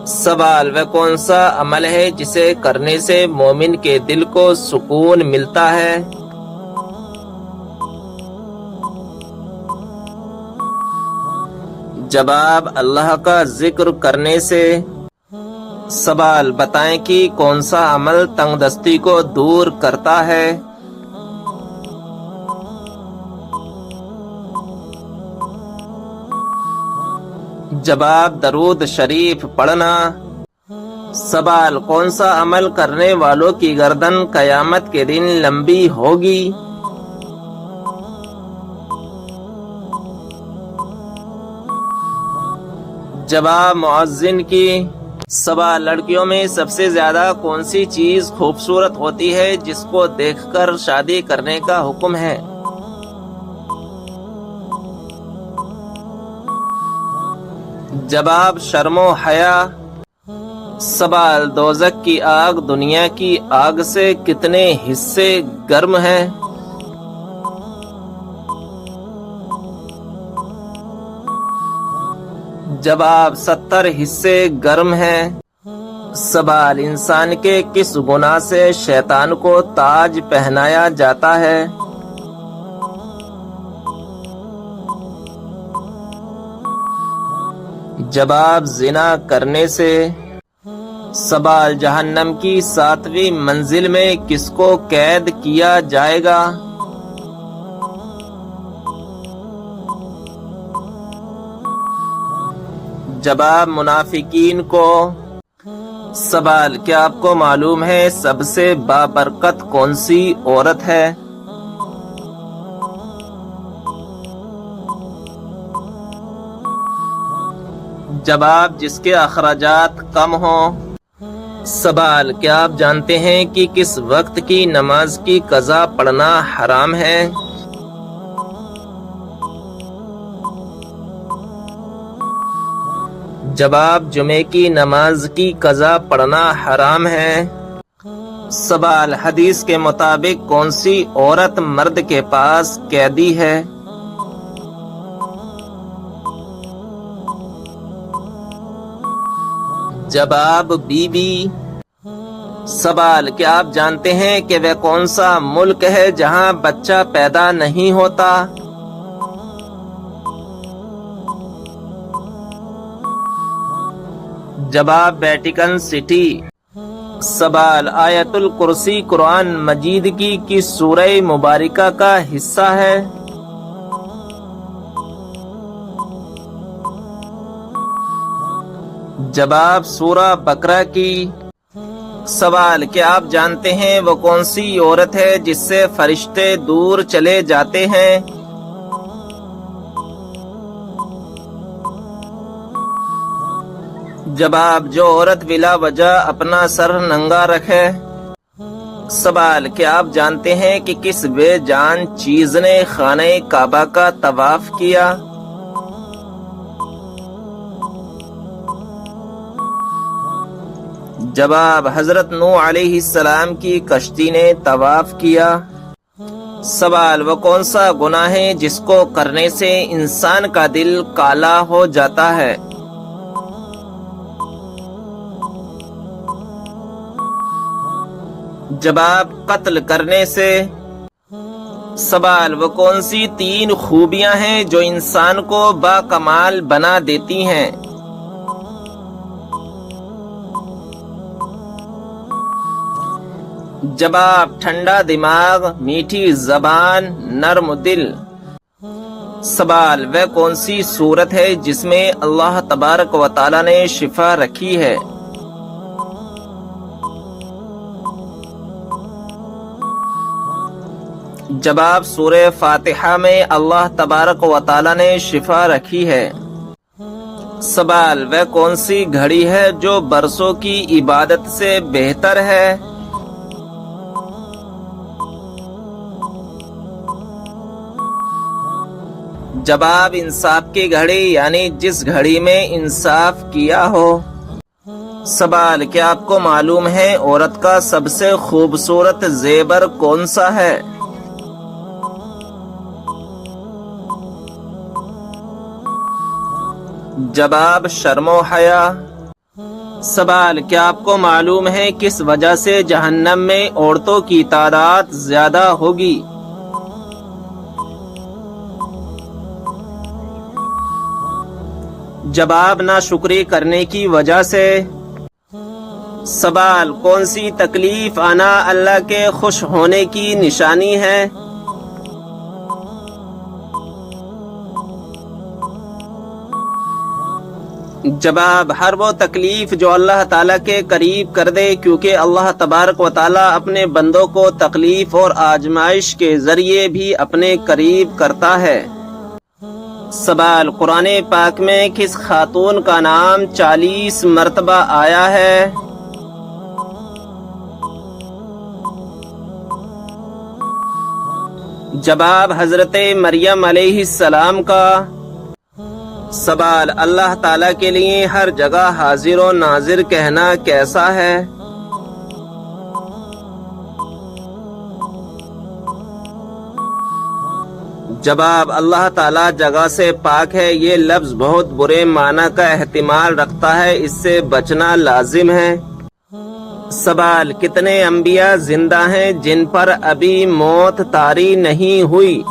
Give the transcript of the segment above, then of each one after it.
سوال: وہ کون سا عمل ہے جسے کرنے سے مومن کے دل کو سکون ملتا ہے؟ جواب: اللہ کا ذکر کرنے سے۔ سوال: بتائیں کہ کون سا عمل تنگ دستی کو دور کرتا ہے؟ جواب: درود شریف پڑھنا۔ سوال: کون سا عمل کرنے والوں کی گردن قیامت کے دن لمبی ہوگی؟ جواب: مؤذن کی۔ سوال: لڑکیوں میں سب سے زیادہ کون سی چیز خوبصورت ہوتی ہے جس کو دیکھ کر شادی کرنے کا حکم ہے؟ جواب: شرم و حیا۔ سوال: دوزخ کی آگ دنیا کی آگ سے کتنے حصے گرم ہے؟ جواب: 70 حصے گرم ہے۔ سوال: انسان کے کس گناہ سے شیطان کو تاج پہنایا جاتا ہے؟ جواب: زنا کرنے سے۔ سوال: جہنم کی 7ویں منزل میں کس کو قید کیا جائے گا؟ جواب: منافقین کو۔ سوال: کیا آپ کو معلوم ہے سب سے بابرکت کون سی عورت ہے؟ جواب: جس کے اخراجات کم ہوں۔ سوال: کیا آپ جانتے ہیں کہ کس وقت کی نماز کی قضا پڑھنا حرام ہے؟ جواب: جمعے کی نماز کی قضا پڑھنا حرام ہے۔ سوال: حدیث کے مطابق کون سی عورت مرد کے پاس قیدی ہے؟ جواب: بی بی۔ سوال: کیا آپ جانتے ہیں کہ وہ کون سا ملک ہے جہاں بچہ پیدا نہیں ہوتا؟ جواب: ویٹیکن سٹی۔ سوال: آیت الکرسی قرآن مجید کی کس سورہ مبارکہ کا حصہ ہے؟ جواب: سورہ بقرہ کی۔ سوال: کیا آپ جانتے ہیں وہ کون سی عورت ہے جس سے فرشتے دور چلے جاتے ہیں؟ جواب: جو عورت بلا وجہ اپنا سر ننگا رکھے۔ سوال: کیا آپ جانتے ہیں کہ کس بے جان چیز نے خانہ کعبہ کا طواف کیا؟ جواب: حضرت نوح علیہ السلام کی کشتی نے طواف کیا۔ سوال: وہ کون سا گناہ ہے جس کو کرنے سے انسان کا دل کالا ہو جاتا ہے؟ جواب: قتل کرنے سے۔ سوال: وہ کون سی 3 خوبیاں ہیں جو انسان کو باکمال بنا دیتی ہیں؟ جواب: ٹھنڈا دماغ، میٹھی زبان، نرم دل۔ سوال: وہ کون سی صورت ہے جس میں اللہ تبارک و تعالی نے شفا رکھی ہے؟ جواب: سورہ فاتحہ میں اللہ تبارک و تعالی نے شفا رکھی ہے۔ سوال: وہ کون سی گھڑی ہے جو برسوں کی عبادت سے بہتر ہے؟ جواب: انصاف کی گھڑی، یعنی جس گھڑی میں انصاف کیا ہو۔ سوال: کیا آپ کو معلوم ہے عورت کا سب سے خوبصورت زیور کون سا ہے؟ جواب: شرم و حیا۔ سوال، کیا آپ کو معلوم ہے کس وجہ سے جہنم میں عورتوں کی تعداد زیادہ ہوگی؟ جواب، ناشکری کرنے کی وجہ سے۔ سوال، کون سی تکلیف آنا اللہ کے خوش ہونے کی نشانی ہے؟ جواب، ہر وہ تکلیف جو اللہ تعالیٰ کے قریب کر دے، کیونکہ اللہ تبارک و تعالیٰ اپنے بندوں کو تکلیف اور آزمائش کے ذریعے بھی اپنے قریب کرتا ہے۔ سوال، قرآن پاک میں کس خاتون کا نام 40 مرتبہ آیا ہے؟ جواب، حضرت مریم علیہ السلام کا۔ سوال، اللہ تعالیٰ کے لیے ہر جگہ حاضر و ناظر کہنا کیسا ہے؟ جواب، اللہ تعالیٰ جگہ سے پاک ہے، یہ لفظ بہت برے معنی کا احتمال رکھتا ہے، اس سے بچنا لازم ہے۔ سوال، کتنے انبیاء زندہ ہیں جن پر ابھی موت طاری نہیں ہوئی؟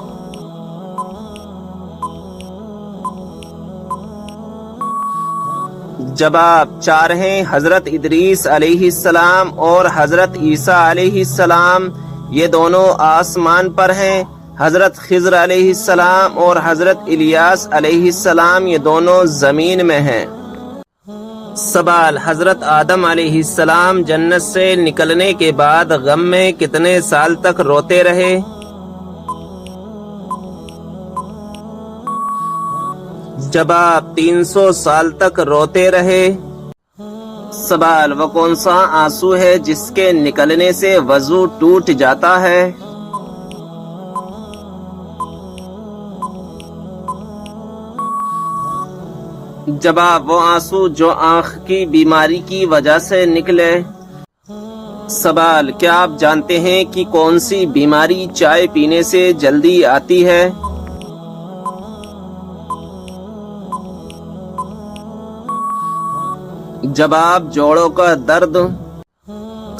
جواب، 4 ہیں، حضرت ادریس علیہ السلام اور حضرت عیسیٰ علیہ السلام، یہ دونوں آسمان پر ہیں۔ حضرت خضر علیہ السلام اور حضرت الیاس علیہ السلام، یہ دونوں زمین میں ہیں۔ سوال، حضرت آدم علیہ السلام جنت سے نکلنے کے بعد غم میں کتنے سال تک روتے رہے؟ جواب، 300 سال تک روتے رہے۔ سوال، وہ کون سا آنسو ہے جس کے نکلنے سے وضو ٹوٹ جاتا ہے؟ جواب، وہ آنسو جو آنکھ کی بیماری کی وجہ سے نکلے۔ سوال، کیا آپ جانتے ہیں کہ کون سی بیماری چائے پینے سے جلدی آتی ہے؟ جواب، جوڑوں کا درد۔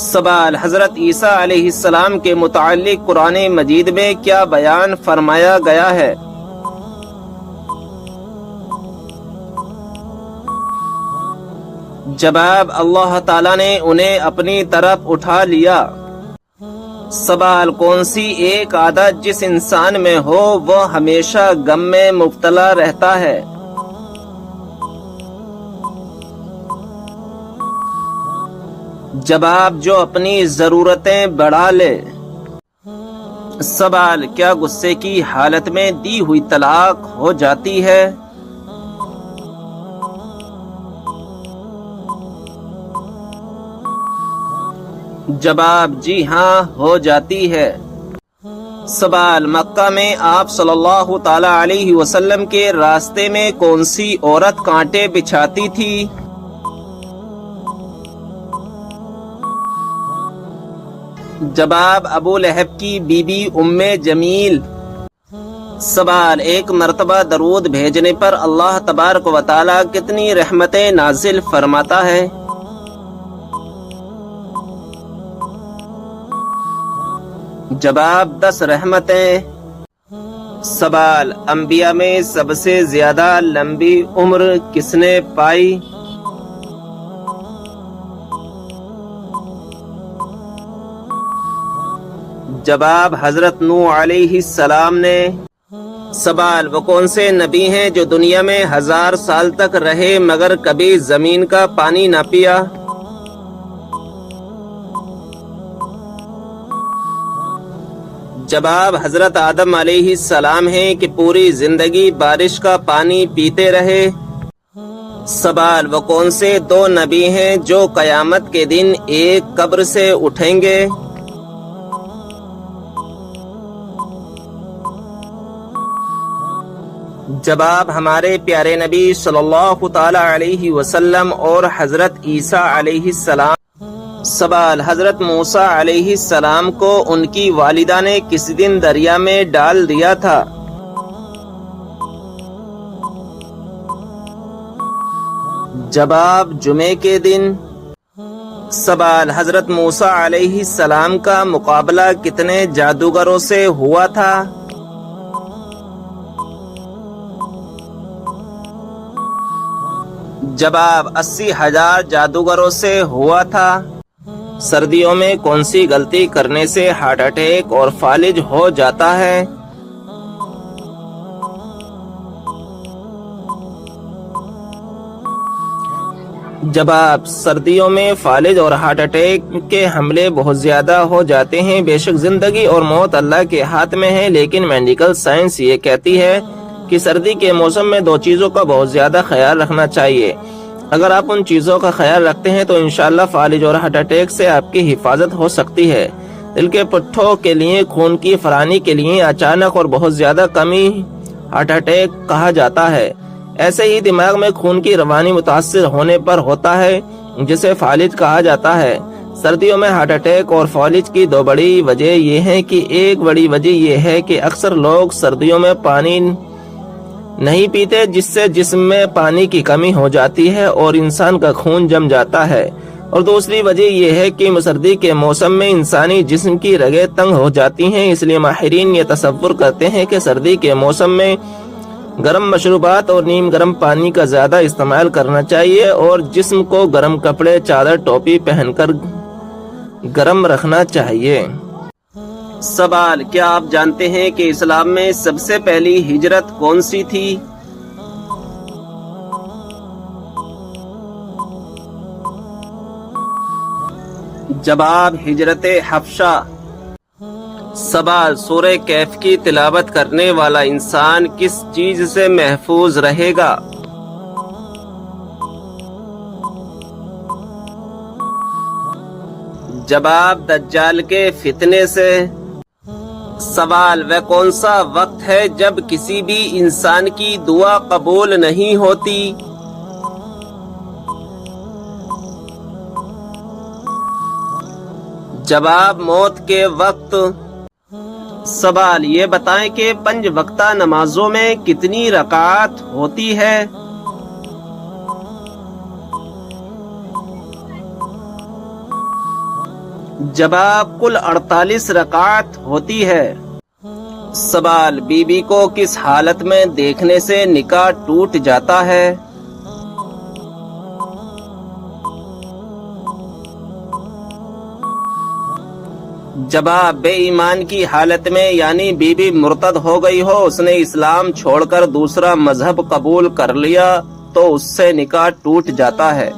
سوال، حضرت عیسیٰ علیہ السلام کے متعلق قرآن مجید میں کیا بیان فرمایا گیا ہے؟ جواب، اللہ تعالیٰ نے انہیں اپنی طرف اٹھا لیا۔ سوال، کون سی ایک عادت جس انسان میں ہو وہ ہمیشہ غم میں مبتلا رہتا ہے؟ جواب، جو اپنی ضرورتیں بڑھا لے۔ سوال، کیا غصے کی حالت میں دی ہوئی طلاق ہو جاتی ہے؟ جواب، جی ہاں، ہو جاتی ہے۔ سوال، مکہ میں آپ صلی اللہ تعالی علیہ وسلم کے راستے میں کون سی عورت کانٹے بچھاتی تھی؟ جواب، ابو لہب کی بیوی ام جمیل۔ سوال، ایک مرتبہ درود بھیجنے پر اللہ تبارک و تعالی کتنی رحمتیں نازل فرماتا ہے؟ جواب، 10 رحمتیں۔ سوال، انبیاء میں سب سے زیادہ لمبی عمر کس نے پائی؟ جواب، حضرت نوح علیہ السلام نے۔ سوال، وہ کون سے نبی ہیں جو دنیا میں 1000 سال تک رہے مگر کبھی زمین کا پانی نہ پیا؟ جواب، حضرت آدم علیہ السلام ہیں کہ پوری زندگی بارش کا پانی پیتے رہے۔ سوال، وہ کون سے 2 نبی ہیں جو قیامت کے دن ایک قبر سے اٹھیں گے؟ جواب، ہمارے پیارے نبی صلی اللہ تعالی علیہ وسلم اور حضرت عیسیٰ علیہ السلام۔ سوال، حضرت موسیٰ علیہ السلام کو ان کی والدہ نے کس دن دریا میں ڈال دیا تھا؟ جواب جمعے کے دن۔ سوال حضرت موسیٰ علیہ السلام کا مقابلہ کتنے جادوگروں سے ہوا تھا؟ جواب 80,000 جادوگروں سے ہوا تھا۔ سردیوں میں کون سی غلطی کرنے سے ہارٹ اٹیک اور فالج ہو جاتا ہے؟ جواب سردیوں میں فالج اور ہارٹ اٹیک کے حملے بہت زیادہ ہو جاتے ہیں۔ بے شک زندگی اور موت اللہ کے ہاتھ میں ہے، لیکن میڈیکل سائنس یہ کہتی ہے کہ سردی کے موسم میں 2 چیزوں کا بہت زیادہ خیال رکھنا چاہیے۔ اگر آپ ان چیزوں کا خیال رکھتے ہیں تو انشاءاللہ فالج اور ہارٹ اٹیک سے آپ کی حفاظت ہو سکتی ہے۔ دل کے پٹھوں کے لیے خون کی فراانی کے لیے اچانک اور بہت زیادہ کمی ہارٹ اٹیک کہا جاتا ہے۔ ایسے ہی دماغ میں خون کی روانی متاثر ہونے پر ہوتا ہے، جسے فالج کہا جاتا ہے۔ سردیوں میں ہارٹ اٹیک اور فالج کی 2 بڑی وجہ یہ ہیں کہ ایک بڑی وجہ یہ ہے کہ اکثر لوگ سردیوں میں پانی نہیں پیتے، جس سے جسم میں پانی کی کمی ہو جاتی ہے اور انسان کا خون جم جاتا ہے، اور دوسری وجہ یہ ہے کہ سردی کے موسم میں انسانی جسم کی رگیں تنگ ہو جاتی ہیں۔ اس لیے ماہرین یہ تصور کرتے ہیں کہ سردی کے موسم میں گرم مشروبات اور نیم گرم پانی کا زیادہ استعمال کرنا چاہیے، اور جسم کو گرم کپڑے، چادر، ٹوپی پہن کر گرم رکھنا چاہیے۔ سوال کیا آپ جانتے ہیں کہ اسلام میں سب سے پہلی ہجرت کون سی تھی؟ جواب ہجرت حبشہ۔ سوال سورہ کہف کی تلاوت کرنے والا انسان کس چیز سے محفوظ رہے گا؟ جواب دجال کے فتنے سے۔ سوال وہ کون سا وقت ہے جب کسی بھی انسان کی دعا قبول نہیں ہوتی؟ جواب موت کے وقت۔ سوال یہ بتائیں کہ 5 وقتہ نمازوں میں کتنی رکعات ہوتی ہے؟ جواب کل 48 رکعات ہوتی ہے۔ سوال بیوی کو کس حالت میں دیکھنے سے نکاح ٹوٹ جاتا ہے؟ جواب بے ایمان کی حالت میں، یعنی بیوی مرتد ہو گئی ہو، اس نے اسلام چھوڑ کر دوسرا مذہب قبول کر لیا تو اس سے نکاح ٹوٹ جاتا ہے۔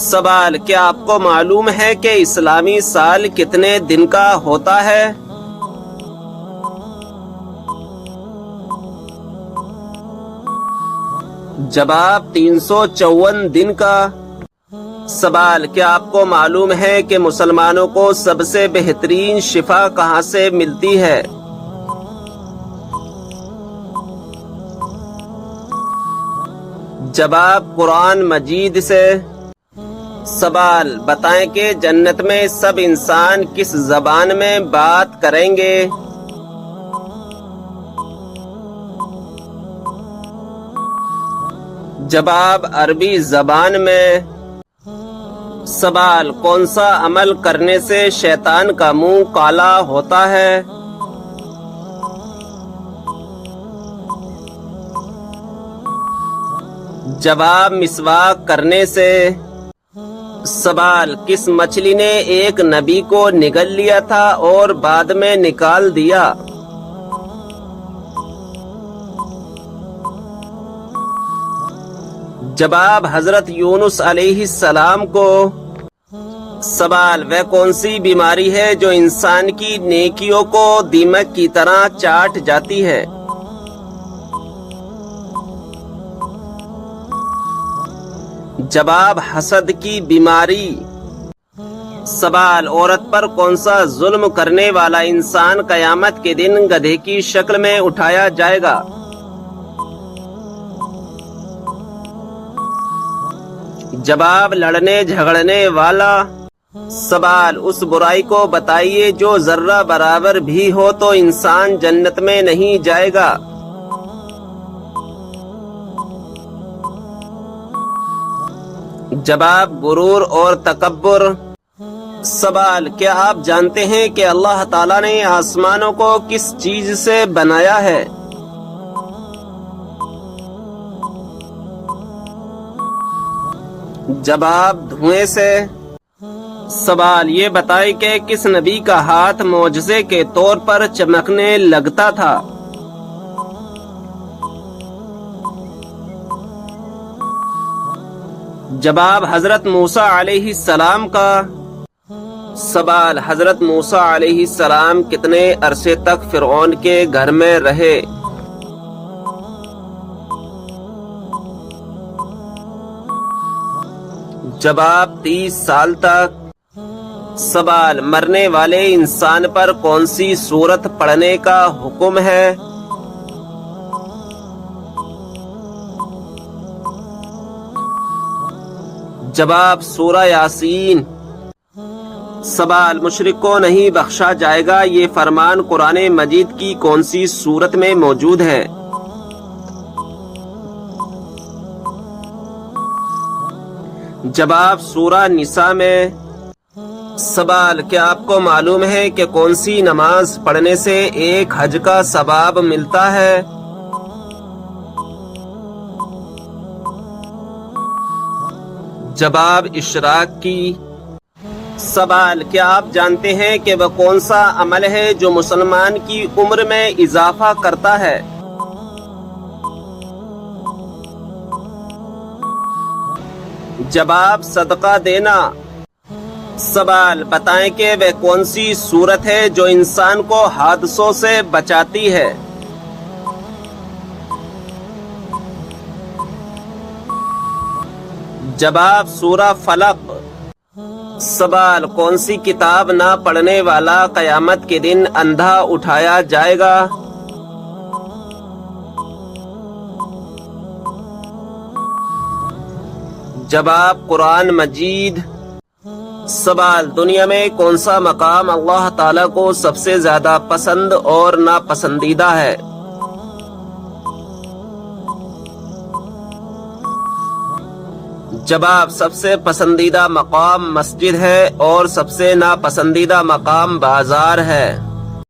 سوال کیا آپ کو معلوم ہے کہ اسلامی سال کتنے دن کا ہوتا ہے؟ جواب 354 دن کا۔ سوال کیا آپ کو معلوم ہے کہ مسلمانوں کو سب سے بہترین شفا کہاں سے ملتی ہے؟ جواب قرآن مجید سے۔ سوال بتائیں کہ جنت میں سب انسان کس زبان میں بات کریں گے؟ جواب عربی زبان میں۔ سوال کون سا عمل کرنے سے شیطان کا منہ کالا ہوتا ہے؟ جواب مسواک کرنے سے۔ سوال کس مچھلی نے ایک نبی کو نگل لیا تھا اور بعد میں نکال دیا؟ جواب حضرت یونس علیہ السلام کو۔ سوال وہ کون سی بیماری ہے جو انسان کی نیکیوں کو دیمک کی طرح چاٹ جاتی ہے؟ جواب حسد کی بیماری۔ سوال عورت پر کون سا ظلم کرنے والا انسان قیامت کے دن گدھے کی شکل میں اٹھایا جائے گا؟ جواب لڑنے جھگڑنے والا۔ سوال اس برائی کو بتائیے جو ذرہ برابر بھی ہو تو انسان جنت میں نہیں جائے گا۔ جواب غرور اور تکبر۔ سوال کیا آپ جانتے ہیں کہ اللہ تعالیٰ نے آسمانوں کو کس چیز سے بنایا ہے؟ جواب دھوئیں سے۔ سوال یہ بتائیں کہ کس نبی کا ہاتھ معجزے کے طور پر چمکنے لگتا تھا؟ جواب حضرت موسیٰ علیہ السلام کا۔ سوال حضرت موسیٰ علیہ السلام کتنے عرصے تک فرعون کے گھر میں رہے؟ جواب 30 سال تک۔ سوال مرنے والے انسان پر کون سی سورت پڑھنے کا حکم ہے؟ جواب سورہ یاسین۔ سوال مشرک کو نہیں بخشا جائے گا، یہ فرمان قرآن مجید کی کون سی سورت میں موجود ہے؟ جواب سورہ نساء میں۔ سوال کیا آپ کو معلوم ہے کہ کون سی نماز پڑھنے سے ایک حج کا ثواب ملتا ہے؟ جواب اشراق کی۔ سوال کیا آپ جانتے ہیں کہ وہ کون سا عمل ہے جو مسلمان کی عمر میں اضافہ کرتا ہے؟ جواب صدقہ دینا۔ سوال بتائیں کہ وہ کون سی صورت ہے جو انسان کو حادثوں سے بچاتی ہے؟ جواب سورہ فلق۔ سوال کون سی کتاب نہ پڑھنے والا قیامت کے دن اندھا اٹھایا جائے گا؟ جواب قرآن مجید۔ سوال دنیا میں کون سا مقام اللہ تعالیٰ کو سب سے زیادہ پسند اور ناپسندیدہ ہے؟ جواب سب سے پسندیدہ مقام مسجد ہے اور سب سے ناپسندیدہ مقام بازار ہے۔